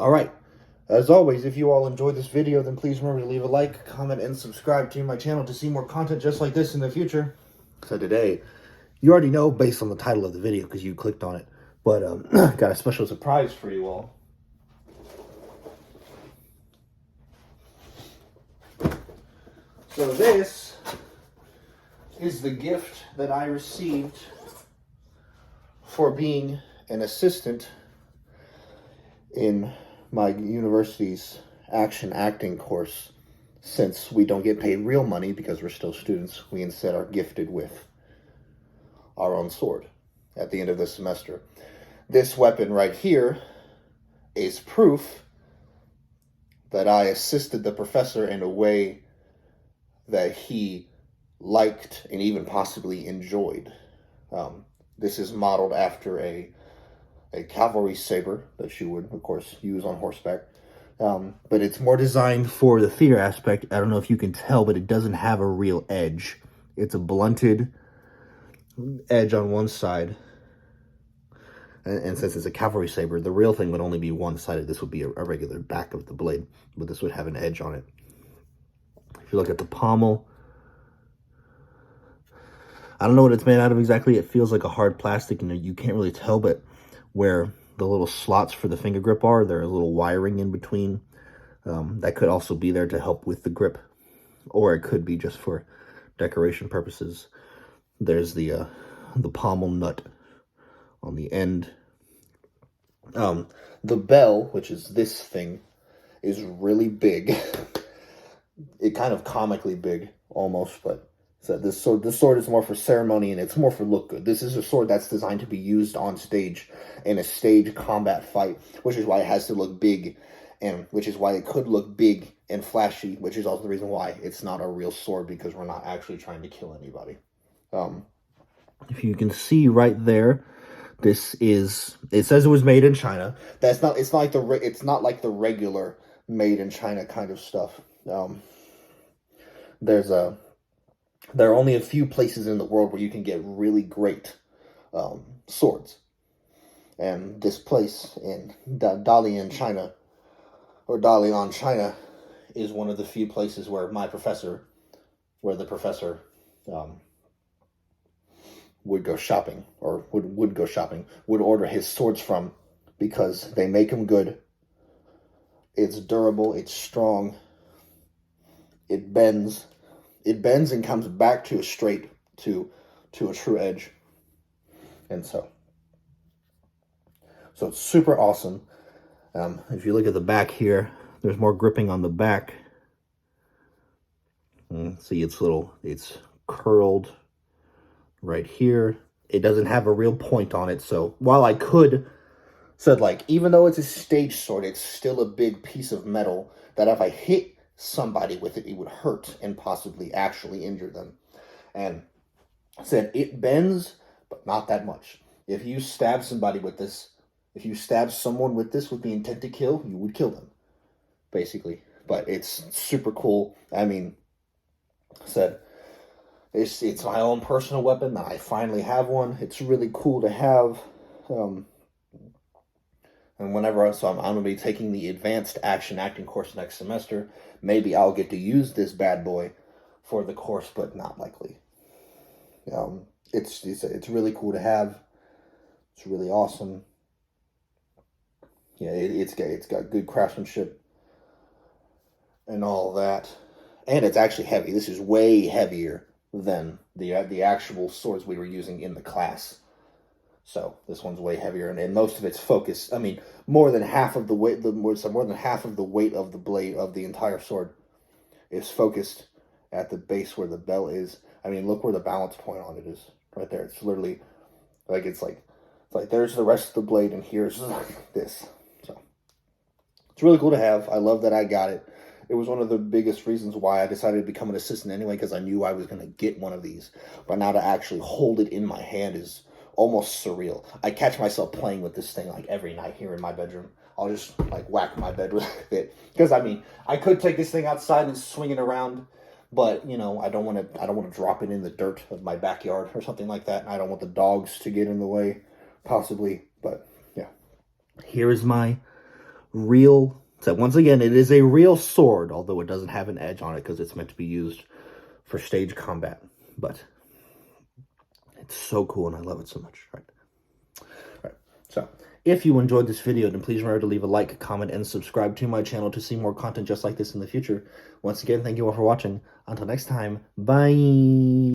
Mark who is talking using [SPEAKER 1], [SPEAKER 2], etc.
[SPEAKER 1] All right. As always, if you all enjoyed this video, then please remember to leave a like, comment, and subscribe to my channel to see more content just like this in the future. So today, you already know based on the title of the video because you clicked on it, but got a special surprise for you all. So this is the gift that I received for being an assistant in my university's action acting course. Since we don't get paid real money because we're still students, we instead are gifted with our own sword at the end of the semester. This weapon right here is proof that I assisted the professor in a way that he liked and even possibly enjoyed. This is modeled after a cavalry saber that you would, of course, use on horseback. But it's more designed for the theater aspect. I don't know if you can tell, but it doesn't have a real edge. It's a blunted edge on one side. And since it's a cavalry saber, the real thing would only be one-sided. This would be a regular back of the blade, but this would have an edge on it. If you look at the pommel, I don't know what it's made out of exactly. It feels like a hard plastic, and you can't really tell, but where the little slots for the finger grip are, there's a little wiring in between. That could also be there to help with the grip, or it could be just for decoration purposes. There's the pommel nut on the end. The bell, which is this thing, is really big. It kind of comically big, almost, but so this sword is more for ceremony, and it's more for look good. This is a sword that's designed to be used on stage in a stage combat fight, which is why it has to look big, and which is why it could look big and flashy, which is also the reason why it's not a real sword, because we're not actually trying to kill anybody. If you can see right there, it says it was made in China. It's not like the regular made in China kind of stuff. There are only a few places in the world where you can get really great swords. And this place in Dalian, China, or Dalian, China, is one of the few places where the professor would go shopping, or would order his swords from, because they make them good. It's durable, it's strong, it bends and comes back to a straight, to a true edge. And so it's super awesome. If you look at the back here, there's more gripping on the back. See, it's curled right here. It doesn't have a real point on it. So while I said, like, even though it's a stage sword, it's still a big piece of metal that if I hit somebody with it, it would hurt and possibly actually injure them. And I said it bends, but not that much. If you stab somebody with this, if you stab someone with this with the intent to kill, you would kill them, basically. But it's super cool. I mean, I said it's my own personal weapon. I finally have one. It's really cool to have. And whenever I'm going to be taking the advanced action acting course next semester, maybe I'll get to use this bad boy for the course, but not likely. It's really cool to have. It's really awesome. Yeah, it's got good craftsmanship and all that, and it's actually heavy. This is way heavier than the actual swords we were using in the class. So this one's way heavier, and most of its focus. I mean, more than half of the weight, more than half of the weight of the blade of the entire sword is focused at the base where the bell is. I mean, look where the balance point on it is, right there. It's literally like it's like there's the rest of the blade, and here's this. So it's really cool to have. I love that I got it. It was one of the biggest reasons why I decided to become an assistant anyway, because I knew I was going to get one of these. But now to actually hold it in my hand is almost surreal. I catch myself playing with this thing like every night here in my bedroom. I'll just like whack my bed with it, because I mean, I could take this thing outside and swing it around, but you know, I don't want to drop it in the dirt of my backyard or something like that. I don't want the dogs to get in the way, possibly. But yeah, here is my real. So once again, it is a real sword, although it doesn't have an edge on it because it's meant to be used for stage combat. But it's so cool, and I love it so much. Right. So if you enjoyed this video, then please remember to leave a like, comment, and subscribe to my channel to see more content just like this in the future. Once again, thank you all for watching. Until next time, bye!